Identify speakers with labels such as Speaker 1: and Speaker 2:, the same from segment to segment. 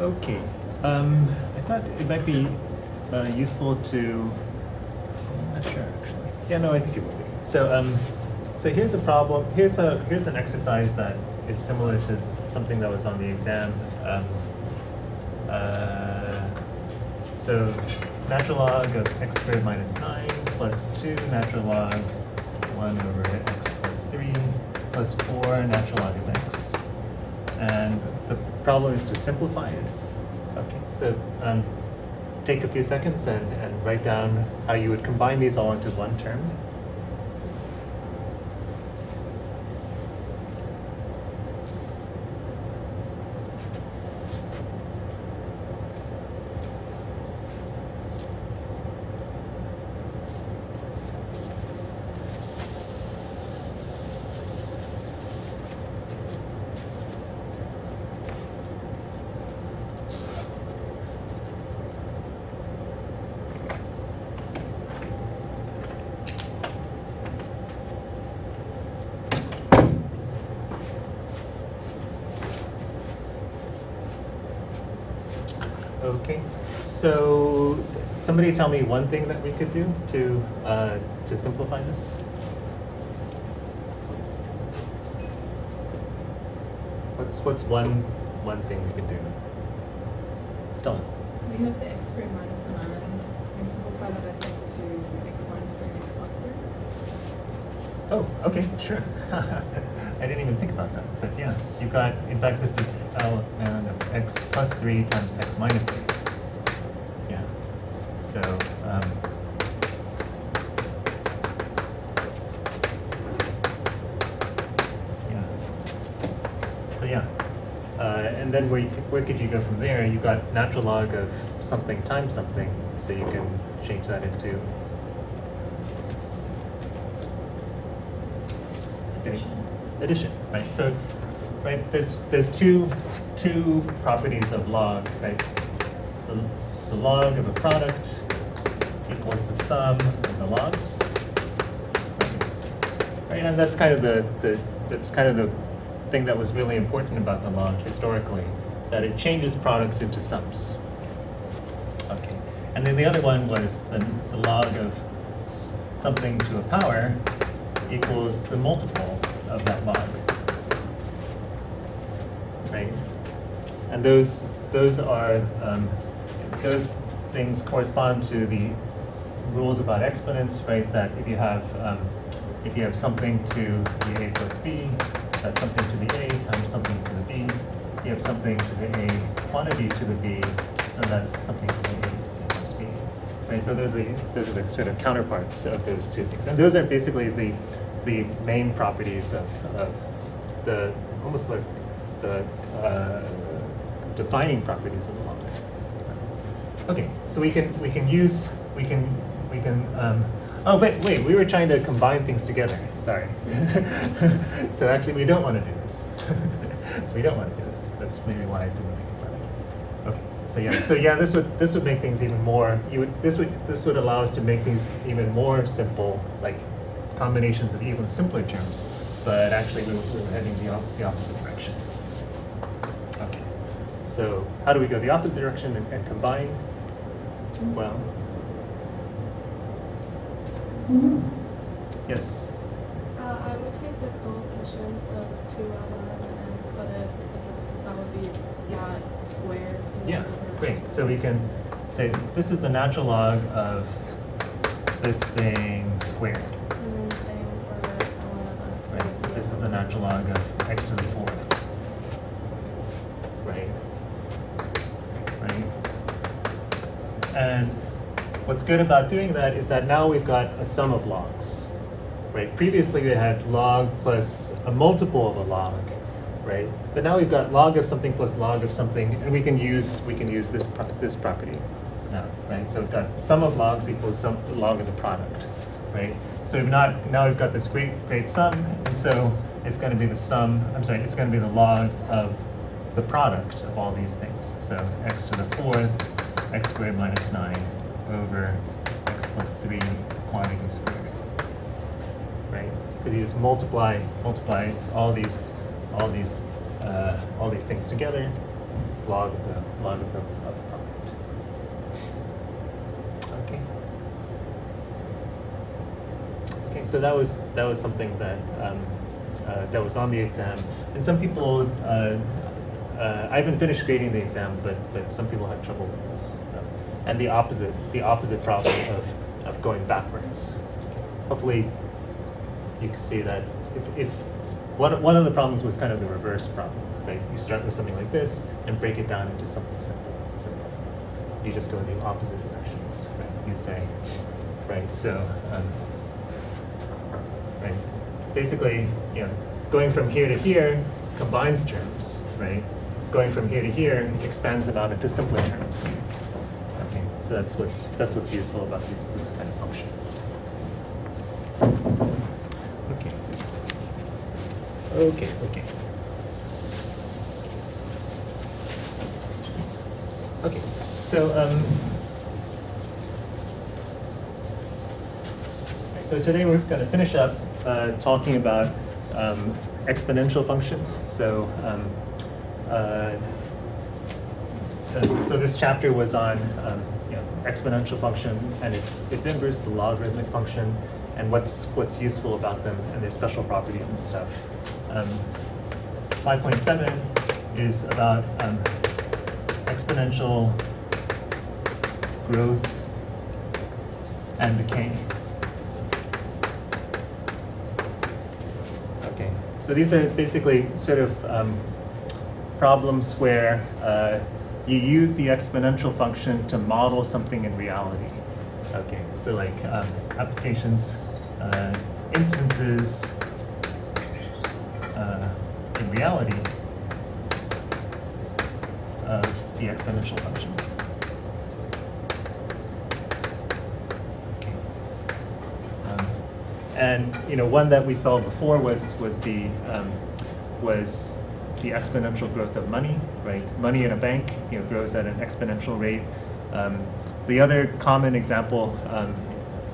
Speaker 1: Okay. I thought it might be useful to. I'm not sure actually. Yeah, no, I think it will be. So here's a problem. Here's an exercise that is similar to something that was on the exam. So natural log of x squared minus 9 plus 2 natural log 1 over x plus 3 plus 4 natural log of x. And the problem is to simplify it. Okay, so take a few seconds and write down how you would combine these all into one term. Okay, so somebody tell me one thing that we could do to simplify this. What's one thing we could do? Stella.
Speaker 2: We have the x squared minus 9 and simplify that, I think, to x minus 3 and x plus 3.
Speaker 1: Oh, okay, sure. I didn't even think about that, but yeah, you've got, in fact, this is ln of x plus 3 times x minus 3. Yeah, so, yeah. And then where could you go from there? You got natural log of something times something, so you can change that into addition, right? So, right, there's two properties of log, right? The log of a product equals the sum of the logs, right? And that's kind of the thing that was really important about the log historically, that it changes products into sums. Okay, and then the other one was the log of something to a power equals the multiple of that log, right? And those things correspond to the rules about exponents, right? That if you have something to the a plus b, that's something to the a times something to the b. You have something to the a quantity to the b, and that's something to the a times b, right? So those are the sort of counterparts of those two things, and those are basically the main properties of the almost like the defining properties of the log. Okay, so we can oh wait, we were trying to combine things together. Sorry. So actually, we don't want to do this. We don't want to do this. That's maybe why I didn't think about it. Okay, so yeah, this would make things even more. This would allow us to make things even more simple, like combinations of even simpler terms. But actually, we were heading the opposite direction. Okay, so how do we go the opposite direction and combine? Well. Yes?
Speaker 3: I would take the coefficients of 2L and put it, because that would be squared.
Speaker 1: Yeah, great. So we can say this is the natural log of this thing squared.
Speaker 3: And then same for ln of x.
Speaker 1: Right. This is the natural log of x to the 4th. Right? Right? And what's good about doing that is that now we've got a sum of logs, right? Previously we had log plus a multiple of a log, right? But now we've got log of something plus log of something, and we can use this property now, right? So we've got sum of logs equals the log of the product, right? So now we've got this great sum, and so it's going to be it's going to be the log of the product of all these things. So x to the 4th, x squared minus 9 over x plus 3 quantity squared, right? Because you just multiply all these things together, log of the product. Okay. Okay, so that was something that that was on the exam, and some people. I haven't finished grading the exam, but some people had trouble with this, and the opposite problem of going backwards. Hopefully, you can see that if one of the problems was kind of the reverse problem, right? You start with something like this and break it down into something simple. You just go in the opposite directions, right? You'd say, right? So, right. Basically, going from here to here combines terms, right? Going from here to here expands them out into simpler terms. Okay, so that's what's useful about this kind of function. Okay. Okay, so today we're going to finish up talking about exponential functions. So this chapter was on exponential function and its inverse, the logarithmic function, and what's useful about them and their special properties and stuff. 5.7 is about exponential growth and decay. Okay, so these are basically sort of problems where you use the exponential function to model something in reality. Okay, so like applications, instances in reality of the exponential function. Okay. And one that we saw before was the exponential growth of money, right? Money in a bank grows at an exponential rate. The other common example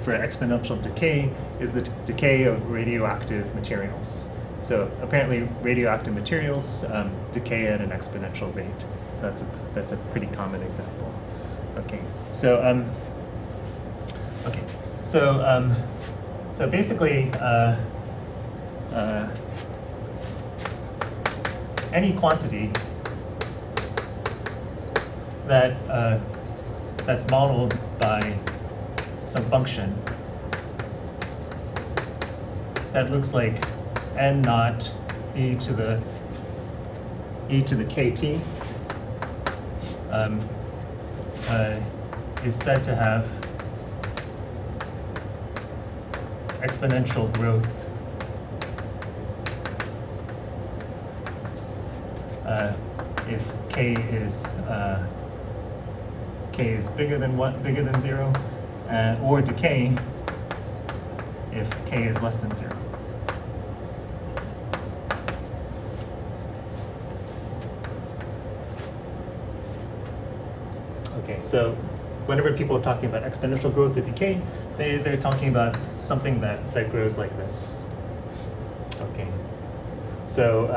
Speaker 1: for exponential decay is the decay of radioactive materials. So apparently radioactive materials decay at an exponential rate. So that's a pretty common example. Okay, so so basically any quantity that that's modeled by some function that looks like n naught e to the kt is said to have exponential growth if k is bigger than 0, or decay if k is less than 0. Okay, so whenever people are talking about exponential growth or decay, they're talking about something that grows like this. Okay, so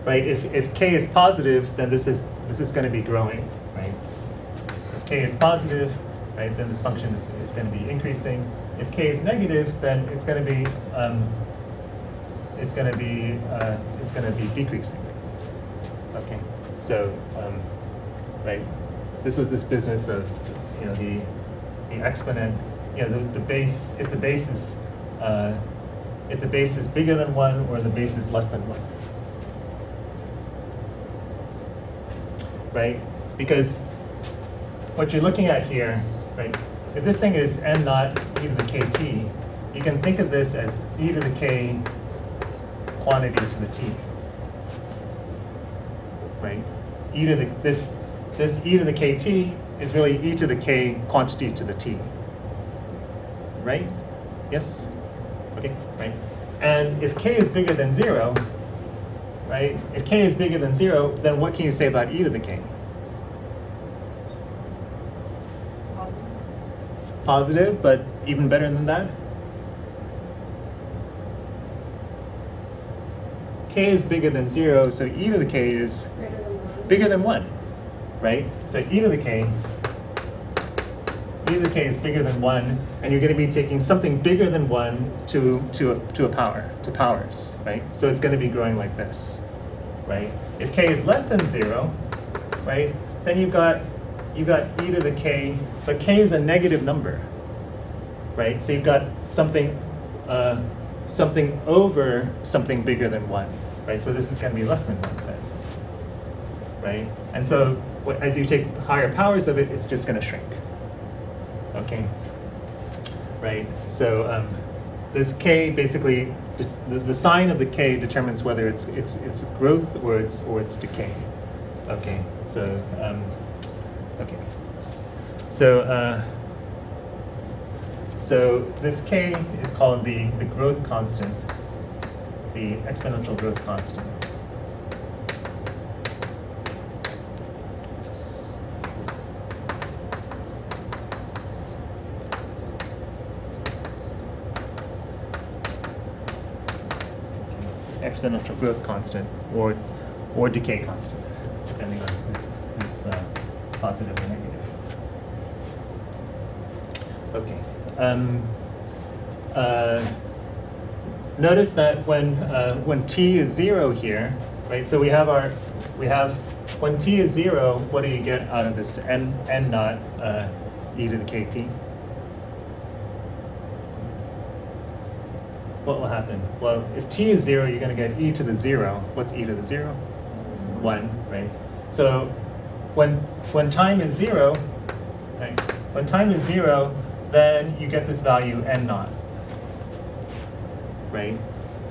Speaker 1: right, if k is positive, then this is going to be growing, right? If k is positive, right, then this function is going to be increasing. If k is negative, then it's going to be decreasing. Okay, so right, this was this business of the exponent, the base. If the base is bigger than 1 or the base is less than 1. Right? Because what you're looking at here, right, if this thing is n naught e to the kt, you can think of this as e to the k quantity to the t. Right? This e to the kt is really e to the k quantity to the t. Right? Yes? Okay, right. And if k is bigger than 0, right? If k is bigger than 0, then what can you say about e to the k? Positive, but even better than that? k is bigger than 0, so e to the k is
Speaker 3: Greater than 1.
Speaker 1: bigger than 1, right? So e to the k is bigger than 1, and you're going to be taking something bigger than 1 to a power, to powers, right? So it's going to be growing like this, right? If k is less than 0, right, then you've got e to the k, but k is a negative number, right? So you've got something over something bigger than 1, right? So this is going to be less than 1 then, right? And so as you take higher powers of it, it's just going to shrink. Okay, right? So this k basically, the sign of the k determines whether it's growth or it's decay. Okay, so okay, so so this k is called the growth constant, the exponential growth constant. Exponential growth constant or decay constant, depending on if it's positive or negative. Okay. Notice that when t is 0 here, right? So we have when t is 0, what do you get out of this n naught e to the kt? What will happen? Well, if t is 0, you're going to get e to the 0. What's e to the 0? 1, right? So when time is 0, right? When time is 0, then you get this value n naught, right?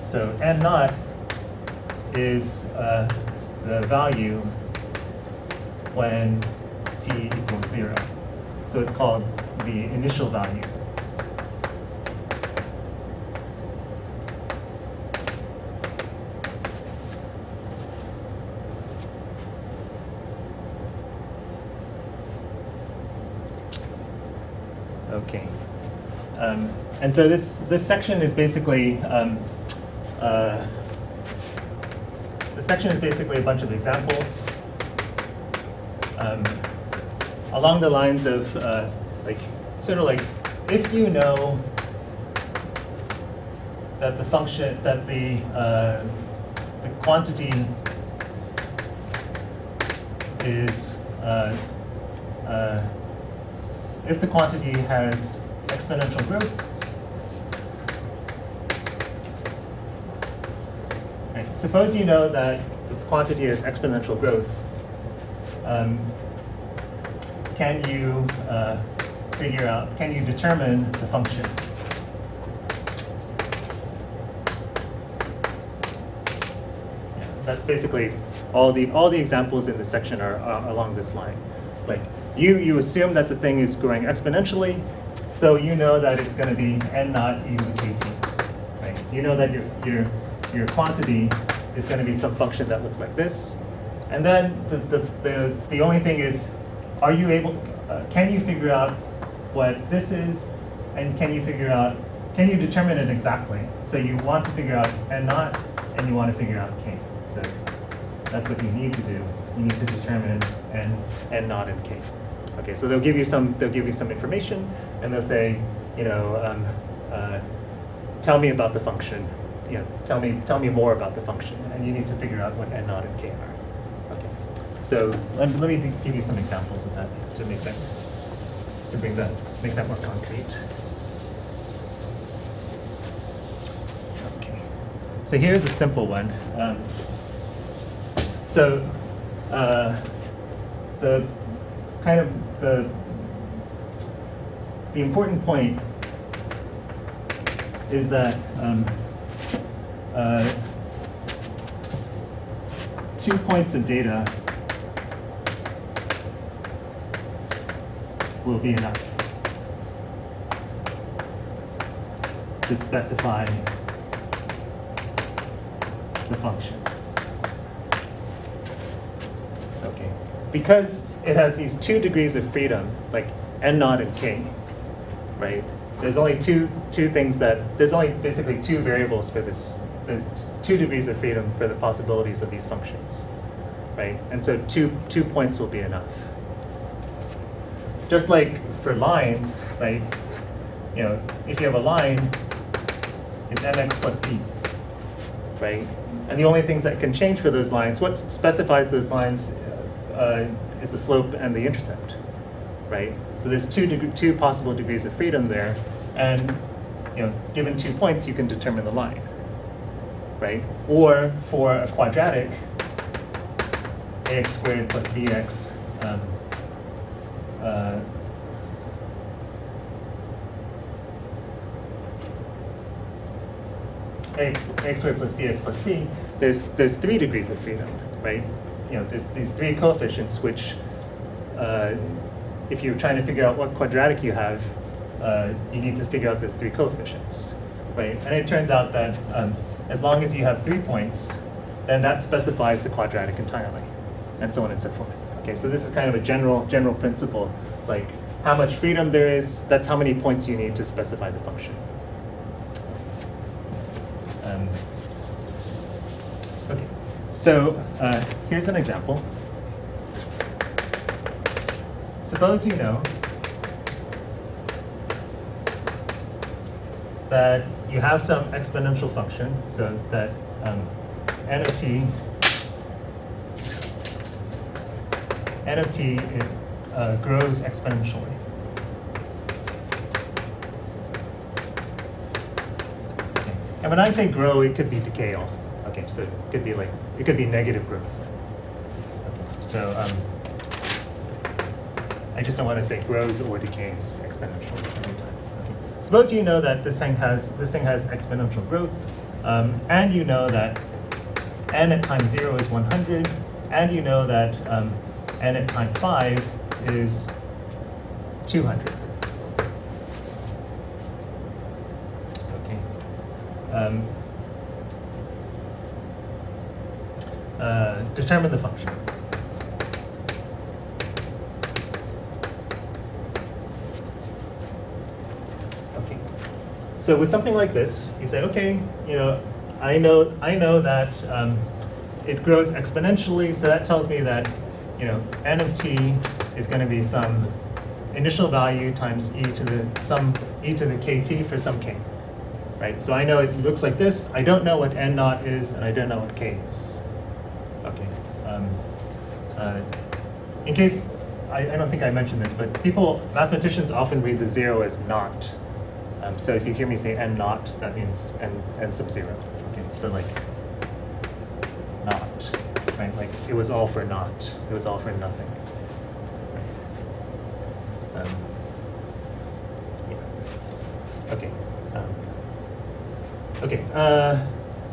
Speaker 1: So n naught is the value when t equals 0. So it's called the initial value. Okay, and so this section is basically a bunch of examples along the lines of if you know that the function that the quantity is if the quantity has exponential growth, right, suppose you know that the quantity has exponential growth, can you determine the function? Yeah, that's basically all the examples in this section are along this line. Like, you assume that the thing is growing exponentially, so you know that it's going to be n naught e to the kt, right? You know that your quantity is going to be some function that looks like this, and then the only thing is, are you able? Can you figure out what this is, and can you determine it exactly? So you want to figure out n naught, and you want to figure out k. So that's what you need to do. You need to determine n naught and k. Okay, so they'll give you some information, and they'll say, tell me about the function. Tell me more about the function, and you need to figure out what n naught and k are. Okay, so let me give you some examples of that to make that more concrete. Okay, so here's a simple one. The important point is that 2 points of data will be enough to specify the function. Okay, because it has these 2 degrees of freedom, like n naught and k, right? There's only two things there's only basically 2 variables for this there's 2 degrees of freedom for the possibilities of these functions, right? And so two points will be enough. Just like for lines, right? You know, if you have a line, it's mx plus b, right? And the only things that can change for those lines, what specifies those lines is the slope and the intercept, right? So there's two possible degrees of freedom there, and you know, given 2 points, you can determine the line, right? Or for a quadratic, ax squared plus bx, ax squared plus bx plus c, there's 3 degrees of freedom, right? You know, there's these 3 coefficients which, if you're trying to figure out what quadratic you have, you need to figure out those 3 coefficients, right? And it turns out that as long as you have 3 points, then that specifies the quadratic entirely, and so on and so forth. Okay, so this is kind of a general principle, like how much freedom there is, that's how many points you need to specify the function. Okay, so here's an example. Suppose you know that you have some exponential function, so that n of t grows exponentially. Okay. And when I say grow, it could be decay also. Okay, so it could be negative growth. Okay. So I just don't want to say grows or decays exponentially every time. Okay. Suppose you know that this thing has exponential growth, and you know that n at time 0 is 100, and you know that n at time 5 is 200. Okay. Determine the function. Okay. So with something like this, you say, okay, you know, I know that it grows exponentially, so that tells me that, you know, n of t is going to be some initial value times e to the kt for some k, right? So I know it looks like this. I don't know what n naught is, and I don't know what k is. Okay. In case I don't think I mentioned this, but mathematicians often read the 0 as naught. So if you hear me say n naught, that means n sub 0. Okay. So like naught, right? Like it was all for naught. It was all for nothing. Right. Yeah. Okay. Okay.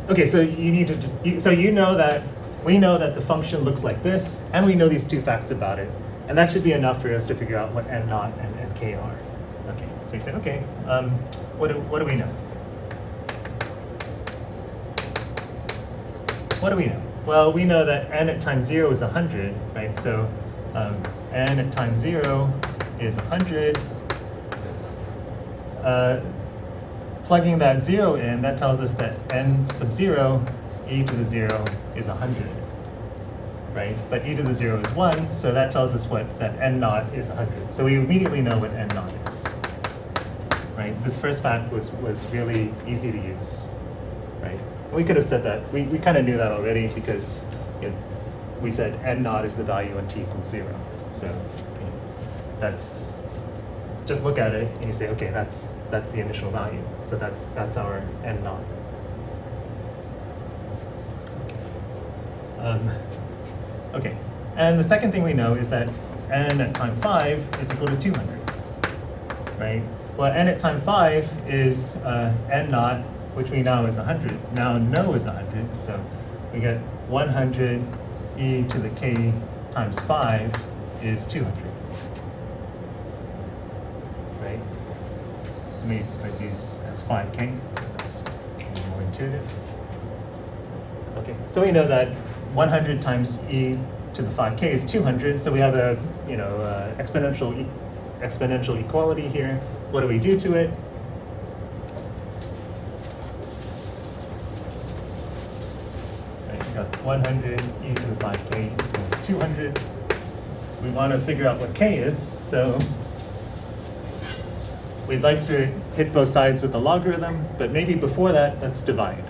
Speaker 1: Okay. So you need to. So you know that we know that the function looks like this, and we know these 2 facts about it, and that should be enough for us to figure out what n naught and k are. Okay. So you say, okay. What do we know? What do we know? Well, we know that n at time 0 is 100, right? So n at time 0 is 100. Plugging that 0 in, that tells us that n sub 0, e to the 0 is 100, right? But e to the 0 is 1, so that tells us that n naught is 100. So we immediately know what n naught is, right? This first fact was really easy to use, right? We could have said that. We kind of knew that already because we said n naught is the value when t equals 0. So that's, just look at it and you say, okay, that's the initial value. So that's our n naught. Okay, and the second thing we know is that n at time 5 is equal to 200, right? Well, n at time 5 is n naught, which we now is 100. Now know is 100, so we get 100 e to the k times 5 is 200, right? Let me write these as 5k, because that's more intuitive. Okay, so we know that 100 times e to the 5k is 200, so we have a exponential equality here. What do we do to it? 100 e to the 5k equals 200. We want to figure out what k is, so we'd like to hit both sides with the logarithm, but maybe before that, let's divide,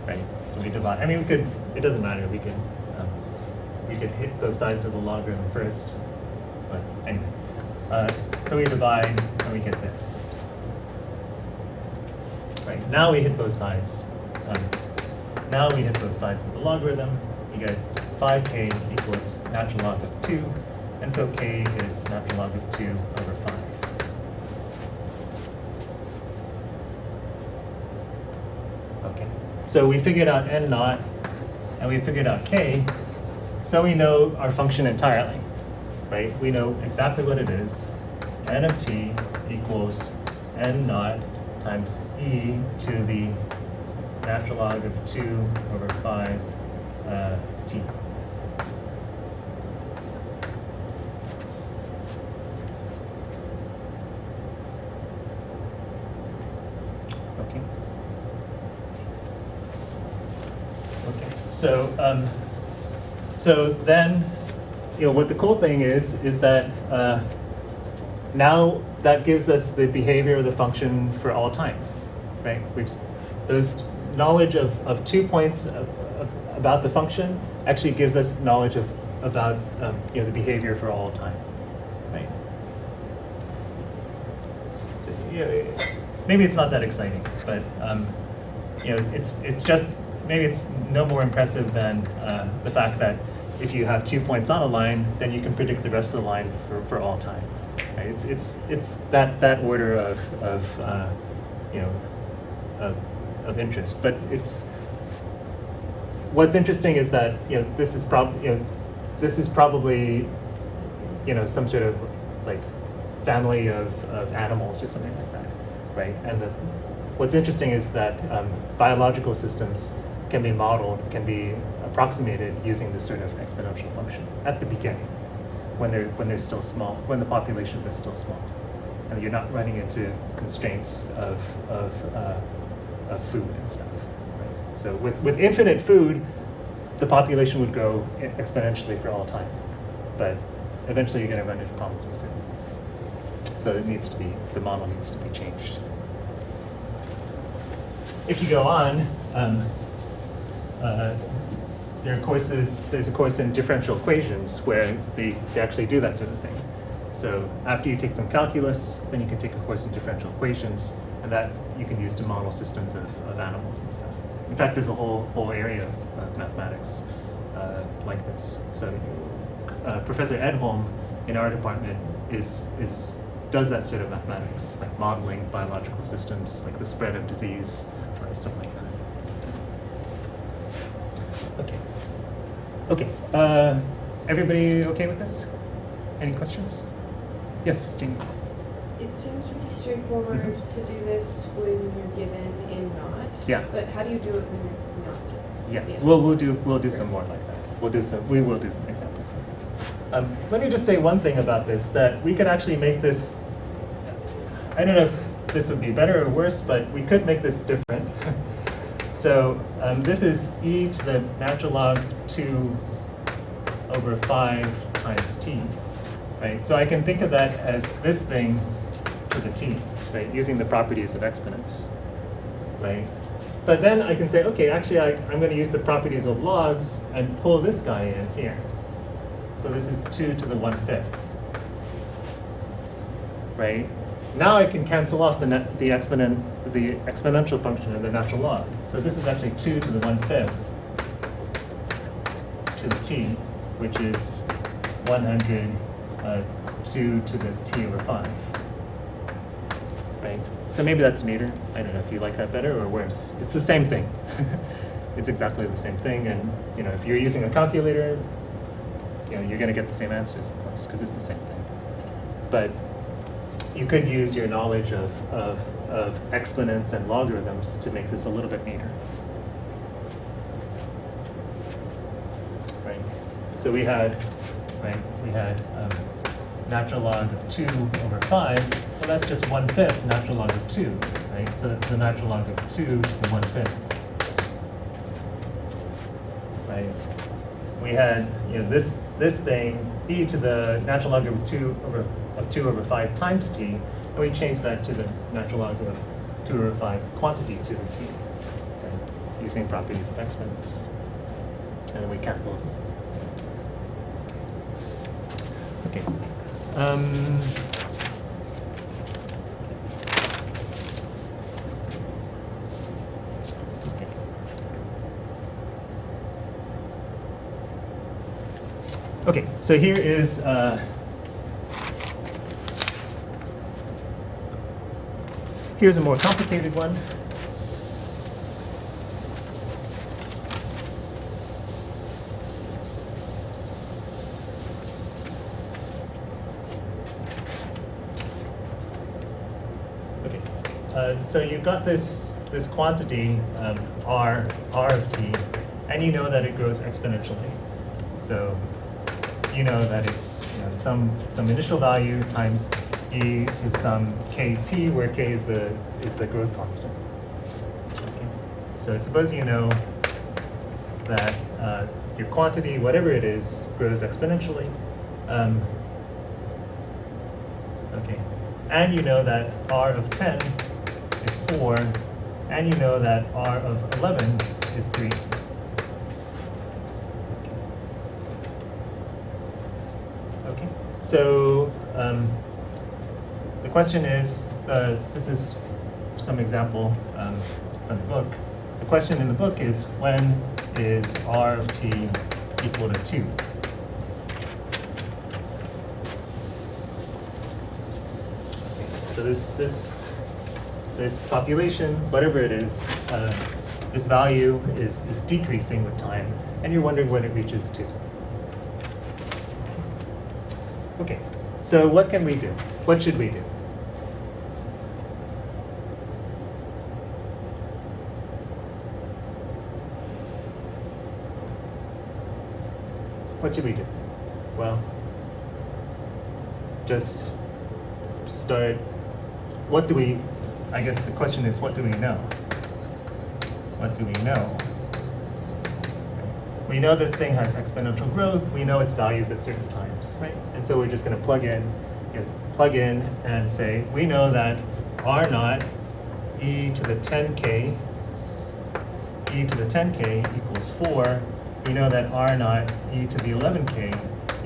Speaker 1: right? So we divide. I mean, we could. It doesn't matter. We could hit both sides with the logarithm first, but anyway. So we divide, and we get this. Right, now we hit both sides. Now we hit both sides with the logarithm. You get 5k equals natural log of 2, and so k is natural log of 2 over 5. Okay, so we figured out n naught, and we figured out k, so we know our function entirely, right? We know exactly what it is. N of t equals n naught times e to the natural log of 2 over 5 t. Okay. Okay. So then, what the cool thing is that now that gives us the behavior of the function for all time, right? Those knowledge of 2 points about the function actually gives us knowledge about the behavior for all time, right? So, maybe it's not that exciting, but it's just maybe it's no more impressive than the fact that if you have 2 points on a line, then you can predict the rest of the line for all time. Right? It's that order of interest, but what's interesting is that this is probably some sort of like family of animals or something like that, right? And what's interesting is that biological systems can be modeled, can be approximated using this sort of exponential function at the beginning, when they're still small, when the populations are still small, and you're not running into constraints of food and stuff. Right? So with infinite food, the population would grow exponentially for all time, but eventually you're going to run into problems with food. So the model needs to be changed. If you go on, there's a course in differential equations where they actually do that sort of thing. So after you take some calculus, then you can take a course in differential equations, and that you can use to model systems of animals and stuff. In fact, there's a whole area of mathematics like this. So Professor Edholm in our department does that sort of mathematics, like modeling biological systems, like the spread of disease or stuff like that. Okay. Everybody okay with this? Any questions? Yes, Jean.
Speaker 4: It seems pretty straightforward to do this when you're given in naught.
Speaker 1: Yeah.
Speaker 4: But how do you do it when you're not given?
Speaker 1: Yeah. We'll do some more like that. We will do examples like that. Let me just say one thing about this, that we could actually make this. I don't know if this would be better or worse, but we could make this different. So this is e to the natural log 2 over 5 times t, right? So I can think of that as this thing to the t, right? Using the properties of exponents, right? But then I can say, okay, actually I'm going to use the properties of logs and pull this guy in here. So this is 2 to the 1/5, right? Now I can cancel off the exponential function of the natural log. So this is actually 2 to the 1/5 to the t, which is 100 2 to the t over 5. Right? So maybe that's neater. I don't know if you like that better or worse. It's the same thing. It's exactly the same thing, and if you're using a calculator, you're going to get the same answers, of course, because it's the same thing. But you could use your knowledge of exponents and logarithms to make this a little bit neater. Right? So we had natural log of 2 over 5. Well, that's just 1/5 natural log of 2, right? So that's the natural log of 2 to the 1/5. right? We had, you know, this thing, e to the natural log of 2 over 5 times t, and we changed that to the natural log of 2 over 5 quantity to the t, okay, using properties of exponents. And then we cancel. Okay. Okay, so here is here's a more complicated one. Okay, so you've got this quantity r of t, and you know that it grows exponentially. So you know that it's, you know, some initial value times e to some kt, where k is the growth constant. Okay. So suppose you know that your quantity, whatever it is, grows exponentially. Okay, and you know that r of 10 is 4, and you know that r of 11 is 3. Okay, so the question is, this is some example from the book. The question in the book is, when is r of t equal to 2? So this population, whatever it is, this value is decreasing with time, and you're wondering when it reaches 2. Okay, so what can we do? What should we do? What should we do? Well, just start. What do we, I guess the question is, what do we know? What do we know? We know this thing has exponential growth. We know its values at certain times, right? And so we're just going to plug in and say, we know that r naught e to the 10k equals 4. We know that r naught e to the 11k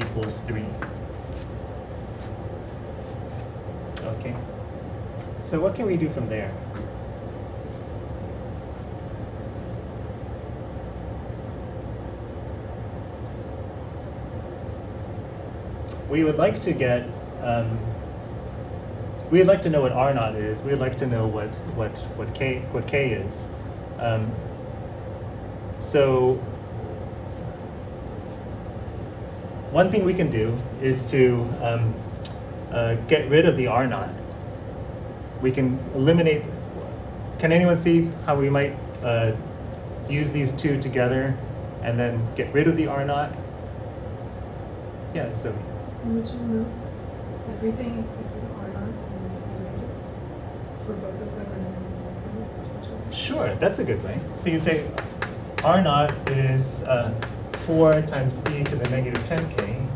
Speaker 1: equals 3. Okay. So what can we do from there? We would like to get, we'd like to know what r naught is. We'd like to know what k is. So one thing we can do is to get rid of the r naught. We can eliminate. Can anyone see how we might use these two together and then get rid of the r naught? Yeah, so.
Speaker 5: Would you move everything except for the r naughts and then separate it for both of them and then make them each other?
Speaker 1: Sure, that's a good way. So you'd say r naught is 4 times e to the negative 10k,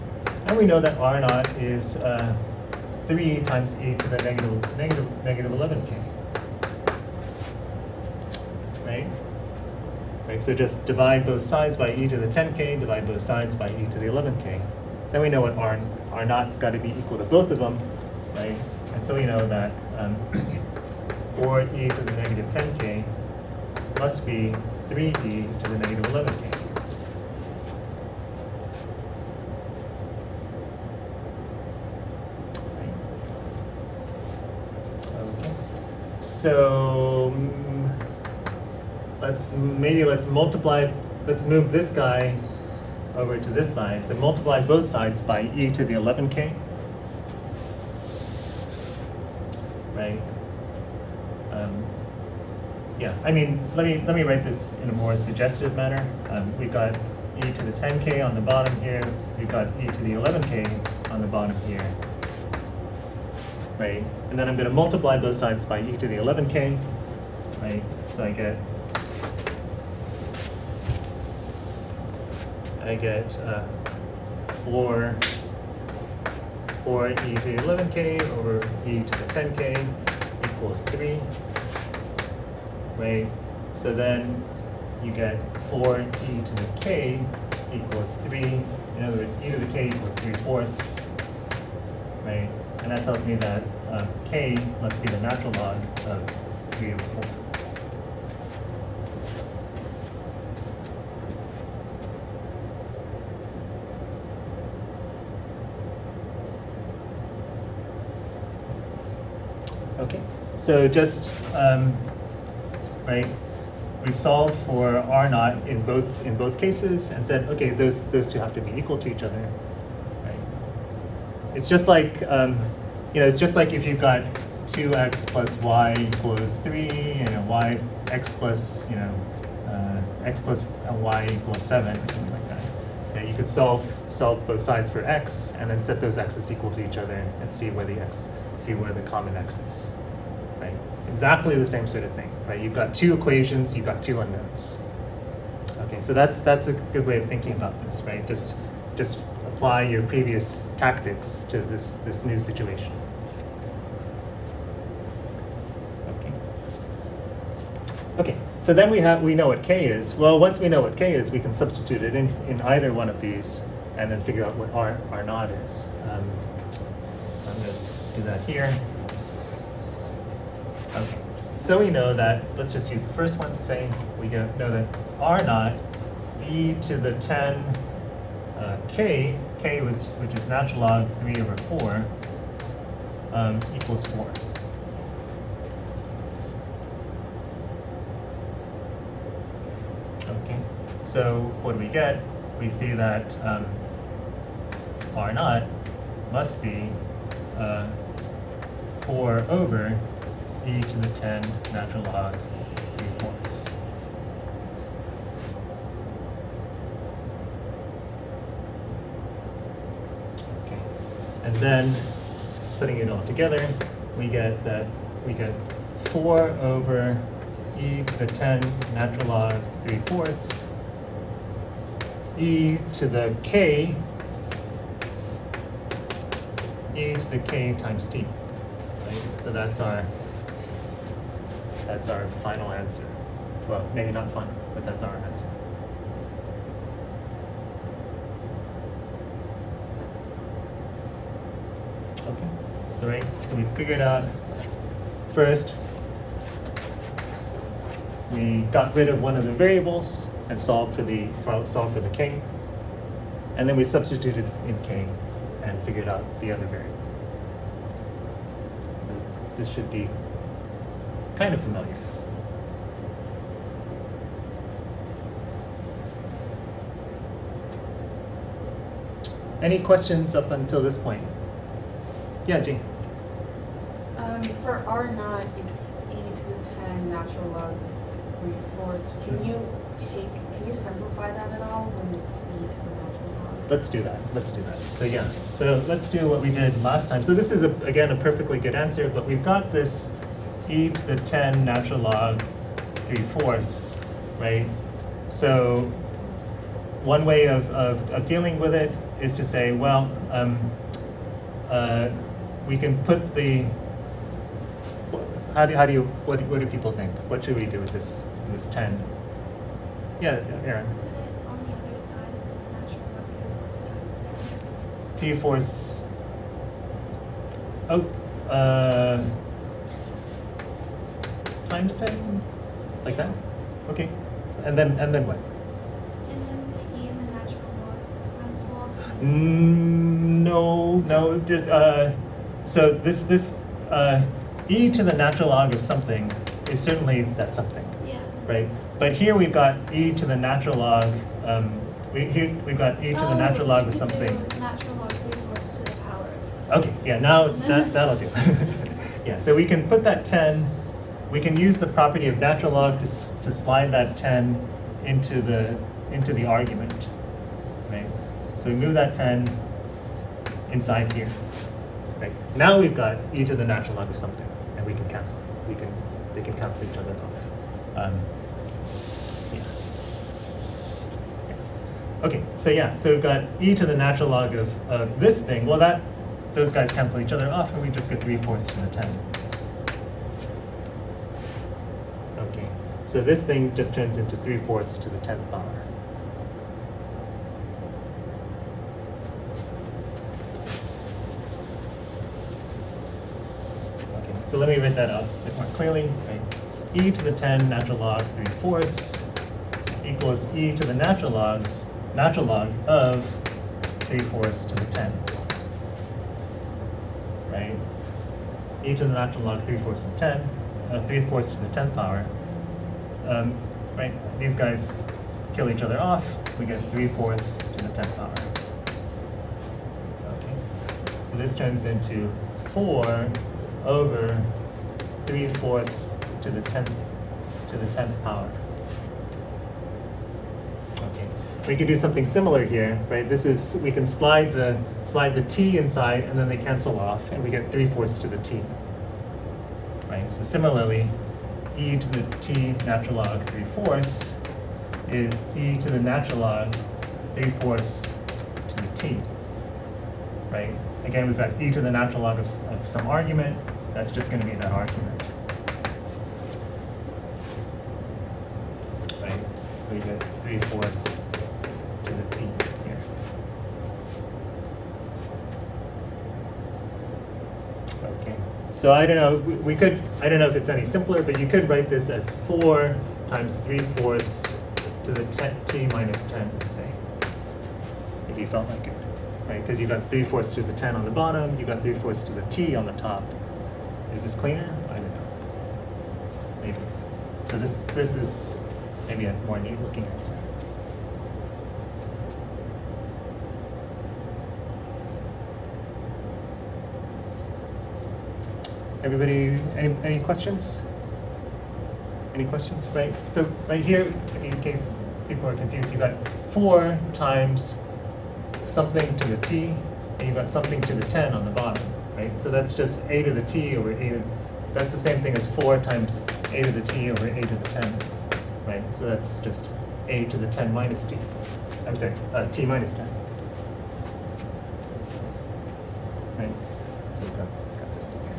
Speaker 1: and we know that r naught is 3 times e to the negative 11k. Right? Right. So just divide both sides by e to the 10k, divide both sides by e to the 11k. Then we know what r naught's got to be equal to both of them, right? And so we know that 4e to the negative 10k must be 3e to the negative 11k. Okay. So let's move this guy over to this side. So multiply both sides by e to the 11k. Right? Yeah, I mean, let me write this in a more suggestive manner. We've got e to the 10k on the bottom here. We've got e to the 11k on the bottom here. Right? And then I'm going to multiply both sides by e to the 11k. Right? So I get I get 4 e to the 11k over e to the 10k equals 3, right? So then you get 4 e to the k equals 3. In other words, e to the k equals 3/4, right? And that tells me that k must be the natural log of 3 over 4. Okay, so just right, we solved for r naught in both cases and said, okay, those two have to be equal to each other. Right? It's just like it's just like if you've got 2x plus y equals 3, y x plus x plus y equals 7, or something like that. Okay, you could solve both sides for x and then set those x's equal to each other and see where the common x is. Right? It's exactly the same sort of thing. Right? You've got two equations, you've got two unknowns. Okay, so that's a good way of thinking about this, right? Just apply your previous tactics to this new situation. Okay, so then we know what k is. Well, once we know what k is, we can substitute it in either one of these and then figure out what r naught is. I'm going to do that here. Okay, so we know that, let's just use the first one, say we know that r naught e to the 10 k, which is natural log 3 over 4, equals 4. Okay, so what do we get? We see that r naught must be 4 over e to the 10 natural log 3/4. Okay, and then putting it all together, we get 4 over e to the 10 natural log 3/4 e to the k times t. Right? So that's our final answer. Well, maybe not final, but that's our answer. Okay, so we figured out first, we got rid of one of the variables and solved for the k, and then we substituted in k and figured out the other variable. So this should be kind of familiar. Any questions up until this point? Yeah, Jane.
Speaker 4: For r naught, it's e to the 10 natural log 3/4. Can you simplify that at all when it's e to the natural log?
Speaker 1: Let's do that. So let's do what we did last time. So this is again a perfectly good answer, but we've got this e to the 10 natural log 3/4, right? So one way of dealing with it is to say, well, we can put the. What do people think? What should we do with this 10? Yeah, Aaron.
Speaker 3: Put it on the other side, so it's natural log 3/4 times 10.
Speaker 1: 3/4. Times 10, like that. Okay, and then what?
Speaker 3: And then the e in the natural log times log.
Speaker 1: No. Just so this e to the natural log of something is certainly that something,
Speaker 3: Yeah.
Speaker 1: right? But here we've got e to the natural log. We've got e to the natural log of something.
Speaker 3: Natural log 3/4 to the power of.
Speaker 1: Okay, yeah, now that'll do. Yeah, so we can put that 10, we can use the property of natural log to slide that 10 into the argument, right? So we move that 10 inside here, right? Now we've got e to the natural log of something, and we can cancel. They can cancel each other off. Okay, so yeah, so we've got e to the natural log of this thing. Well, those guys cancel each other off, and we just get 3/4 to the 10. Okay, so this thing just turns into 3/4 to the 10th power. Okay, so let me write that out a bit more clearly. Right? E to the 10 natural log 3/4 equals e to the natural log of 3/4 to the 10. Right? E to the natural log 3/4 to the 10, 3/4 to the 10th power. Right? These guys kill each other off. We get 3/4 to the 10th power. Okay. So this turns into 4 over 3/4 to the 10th power. Okay. We can do something similar here, right? We can slide the t inside, and then they cancel off, and we get 3/4 to the t. Right. So similarly, e to the t natural log 3/4 is e to the natural log 3/4 to the t. Right. Again, we've got e to the natural log of some argument. That's just going to be that argument. Right. So we get 3/4 to the t here. Okay. So I don't know, I don't know if it's any simpler, but you could write this as 4 times 3/4 to the t minus 10, say, if you felt like it, right? Because you got 3/4 to the 10 on the bottom, you got 3/4 to the t on the top. Is this cleaner? I don't know. Maybe. So this is maybe a more neat looking answer. Everybody, any questions? Any questions? Right. So right here, in case people are confused, you got 4 times something to the t, and you got something to the 10 on the bottom, right? So that's just a to the t over a to. That's the same thing as 4 times a to the t over a to the 10, right? So that's just a to the 10 minus t. I'm sorry, t minus 10. Right. So we've got this thing here.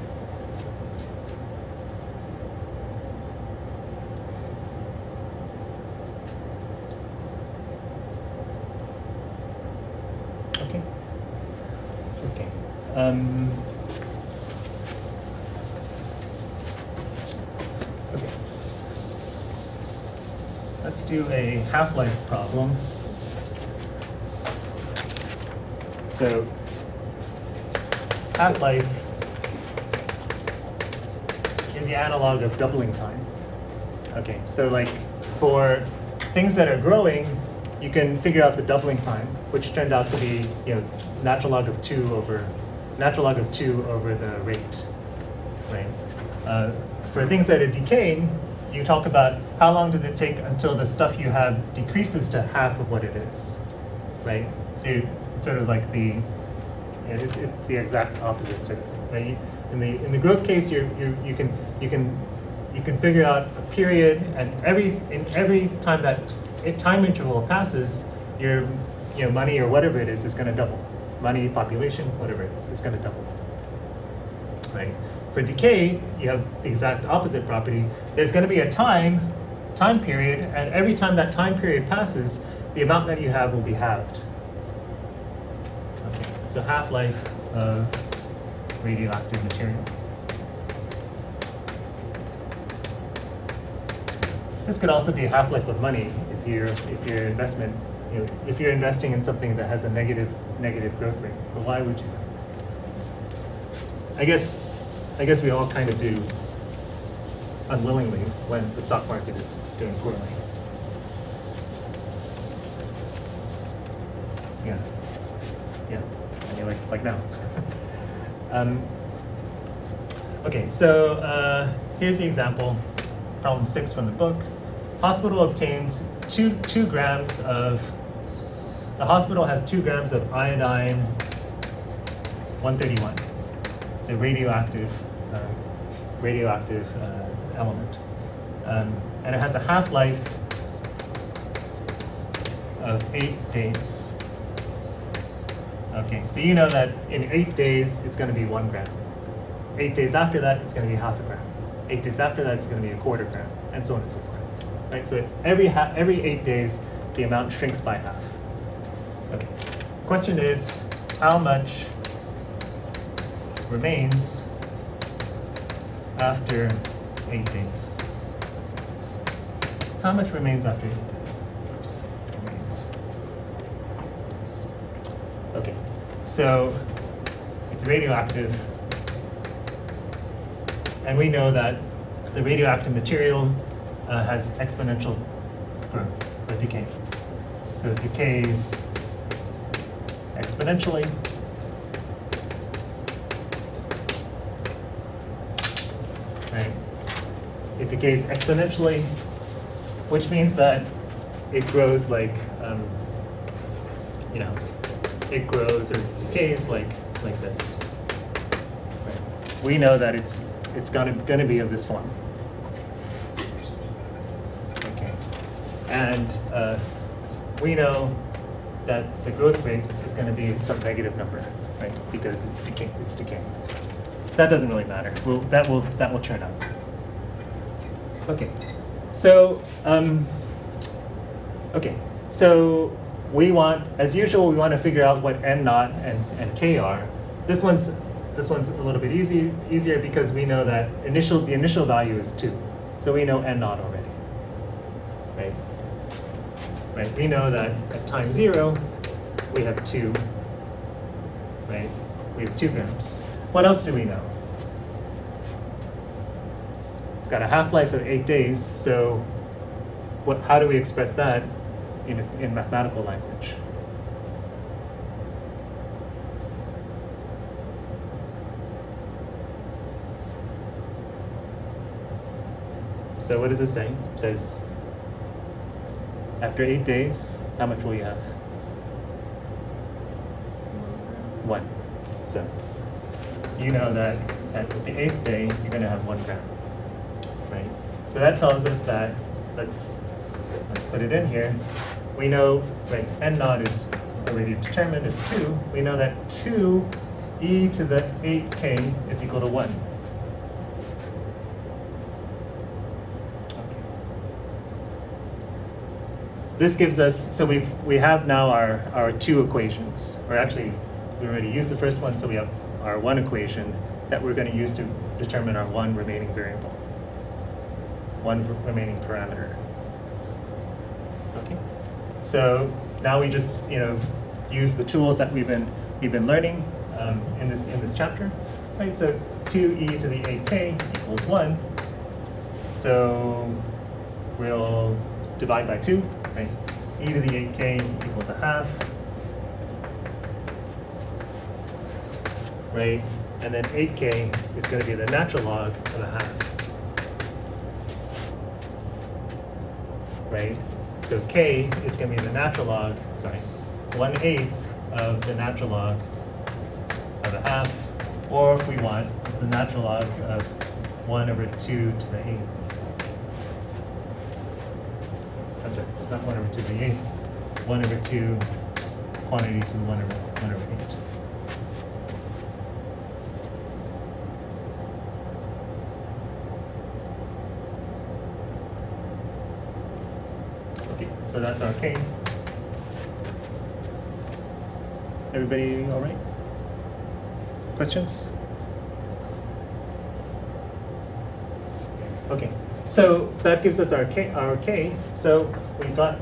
Speaker 1: Okay. Okay. Okay. Let's do a half-life problem. So, half-life is the analog of doubling time. Okay, so like for things that are growing, you can figure out the doubling time, which turned out to be, natural log of 2 over the rate, right? For things that are decaying, you talk about how long does it take until the stuff you have decreases to half of what it is, right? So it's sort of like it's the exact opposite sort of thing, right? In the growth case, you can figure out a period, and every time that time interval passes, your money or whatever it is going to double. Money, population, whatever it is going to double, right? For decay, you have the exact opposite property. There's going to be a time period, and every time that time period passes, the amount that you have will be halved. Okay, so half-life of radioactive material. This could also be a half-life of money if your investment, if you're investing in something that has a negative growth rate. But why would you? I guess we all kind of do unwillingly when the stock market is doing poorly. Yeah. I mean, like now. Okay, so here's the example, problem 6 from the book. Hospital obtains 2 grams of. The hospital has 2 grams of iodine 131. It's a radioactive element, and it has a half-life of 8 days. Okay, so you know that in 8 days, it's going to be 1 gram. 8 days after that, it's going to be half a gram. 8 days after that, it's going to be a quarter gram, and so on and so forth. Right? So every 8 days, the amount shrinks by half. Okay. Question is, how much remains after 8 days? How much remains after 8 days? Oops. Remains. Okay. So it's radioactive. And we know that the radioactive material has exponential growth or decay. So it decays exponentially. Right? It decays exponentially, which means that it grows like, it grows or decays like this. Right? We know that it's gonna be of this form. Okay, and we know that the growth rate is going to be some negative number, right? Because it's decaying. That doesn't really matter. That will churn out. Okay, so we want, as usual, we want to figure out what n naught and k are. This one's a little bit easier because we know that the initial value is 2, so we know n naught already, right? Right. We know that at time 0 we have 2, right? We have 2 grams. What else do we know? It's got a half-life of 8 days, so how do we express that in mathematical language? So what does it say? It says, after 8 days, how much will you have? 1. So you know that at the 8th day, you're going to have 1 gram, right? So that tells us that, let's put it in here. We know, right, n naught is already determined as 2. We know that 2e to the 8k is equal to 1. This gives us, so we have now our 2 equations, or actually we already used the first one, so we have our 1 equation that we're going to use to determine our 1 remaining variable, 1 remaining parameter. Okay, so now we just use the tools that we've been learning in this chapter, right? So 2e to the 8k equals 1. So we'll divide by 2, right? E to the 8k equals a half, right? And then 8k is going to be the natural log of a half, right? So k is going to be the natural log, 1/8 of the natural log of a half, or if we want, it's the natural log of 1/2 to the 8th. Not 1/2 to the 8th, 1/2 quantity to the 1/8. Okay, so that's our k. Everybody all right? Questions? Okay. So that gives us our k. So we've got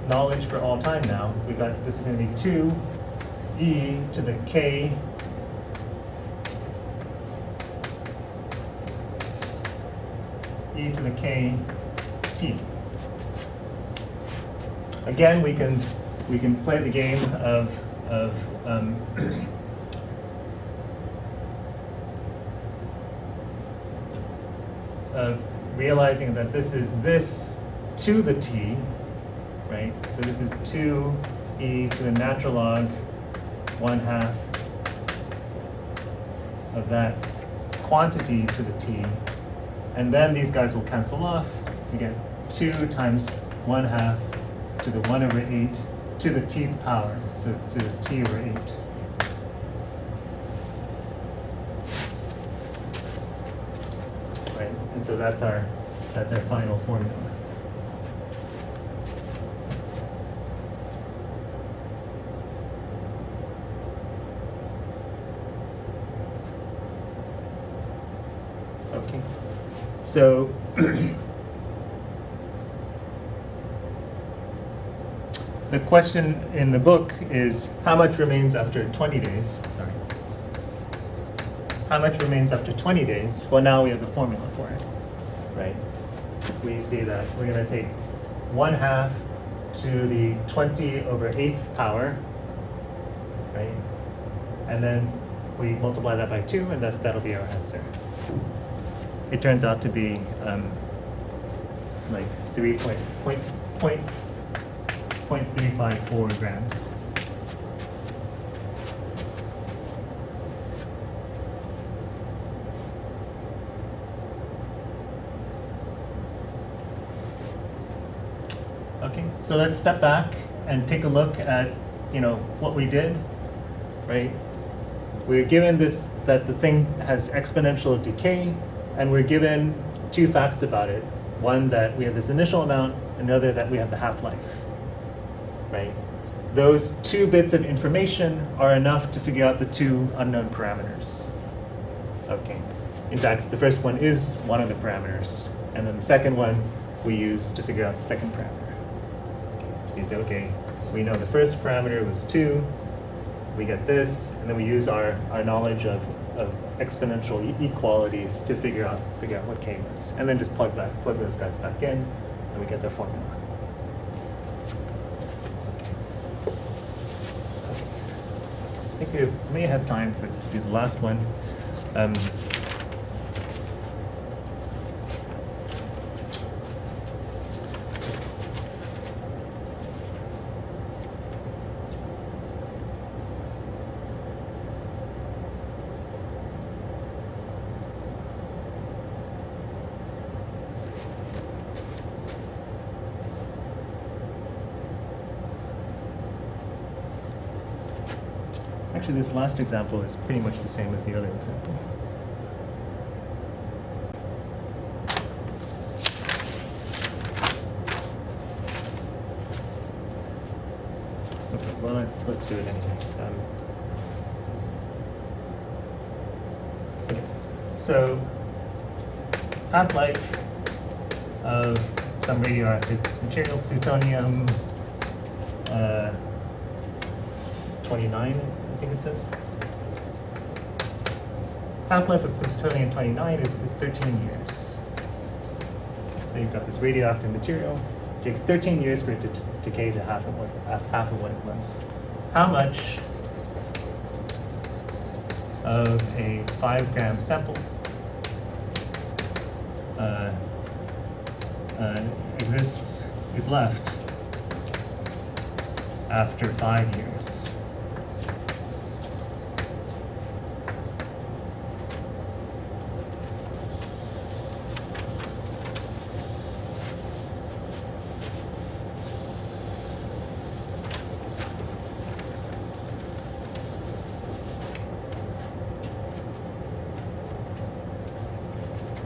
Speaker 1: knowledge for all time now. We've got, this is going to be 2e to the k e to the k t. Again, we can play the game of realizing that this is this to the t, right? So this is 2e to the natural log 1/2 of that quantity to the t. And then these guys will cancel off. We get 2 times 1/2 to the 1 over 8 to the tth power. So it's to the t over 8. Right? And so that's our final formula. Okay. So the question in the book is how much remains after 20 days? Sorry. How much remains after 20 days? Well, now we have the formula for it, right? We see that we're going to take 1/2 to the 20 over 8th power, right? And then we multiply that by 2, and that'll be our answer. It turns out to be like 0.354 grams. Okay, so let's step back and take a look at, what we did, right? We're given this, that the thing has exponential decay, and we're given 2 facts about it. One, that we have this initial amount, another that we have the half-life, right? Those 2 bits of information are enough to figure out the 2 unknown parameters. Okay, in fact, the first one is one of the parameters, and then the second one we use to figure out the second parameter. Okay, so you say, okay, we know the first parameter was 2, we get this, and then we use our knowledge of exponential equalities to figure out what k was, and then just plug those guys back in, and we get their formula. Okay. I think we may have time to do the last one. Actually, this last example is pretty much the same as the other example. Okay, well, let's do it anyway. Okay, so half-life of some radioactive material, plutonium 29. I think it says. Half-life of plutonium 29 is 13 years. So you've got this radioactive material. It takes 13 years for it to decay to half of what it was. How much of a 5-gram sample is left after 5 years?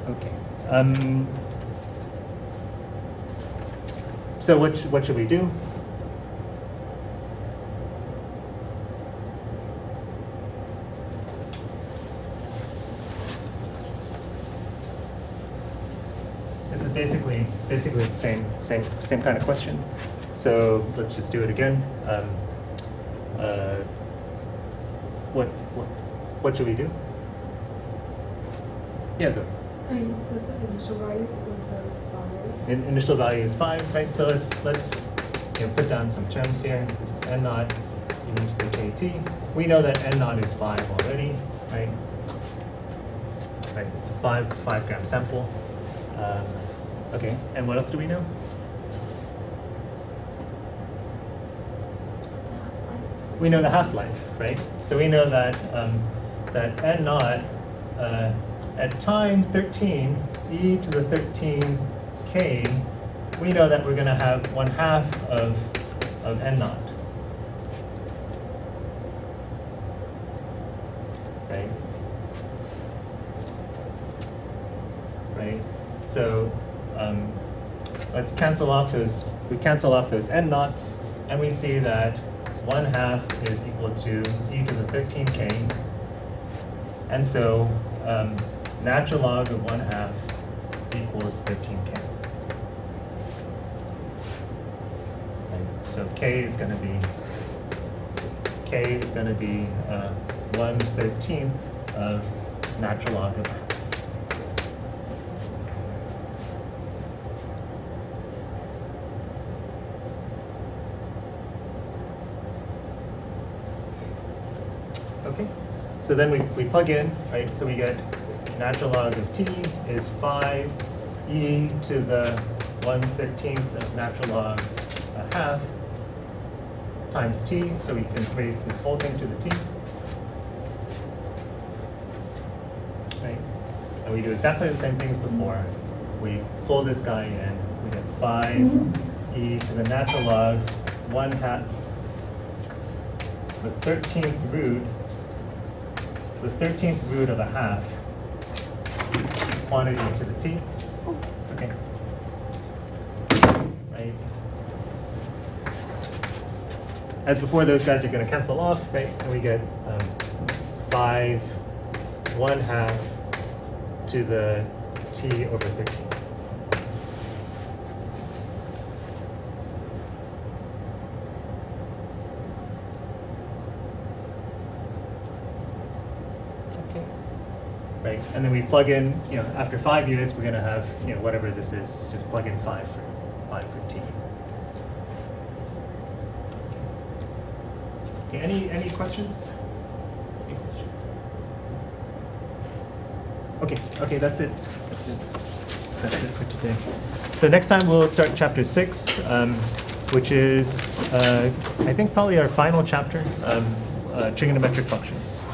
Speaker 1: Okay. So what should we do? This is basically the same kind of question. So let's just do it again. What should we do? Yeah, so.
Speaker 5: You said the initial value is equal to 5.
Speaker 1: Initial value is 5, right? So let's put down some terms here. This is n naught e to the kt. We know that n naught is 5 already, right? Right. It's a 5-gram sample. Okay. And what else do we know? We know the half-life, right? So we know that that n naught at time 13, e to the 13k we know that we're going to have 1/2 of n naught. Right? Right? So let's cancel off those, we cancel off those n naughts, and we see that 1/2 is equal to e to the 13k. And so natural log of 1/2 equals 13k. Right? So k is going to be 1/13 of natural log of 1/2. Okay, so then we plug in, right? So we get natural log of t is 5 e to the 1/13 of natural log of 1/2 times t. So we can raise this whole thing to the t. Right? And we do exactly the same things before. We pull this guy in. We get 5 e to the natural log 1/2, the 13th root. The 13th root of 1/2 quantity to the t. It's okay. Right? As before, those guys are going to cancel off, right? And we get 5 1/2 to the t over 13. Right, and then we plug in, after 5 years, we're going to have, whatever this is, just plug in 5 for t. Okay, any questions? Any questions? Okay, that's it. That's it for today. So next time we'll start chapter 6, which is, I think, probably our final chapter, trigonometric functions.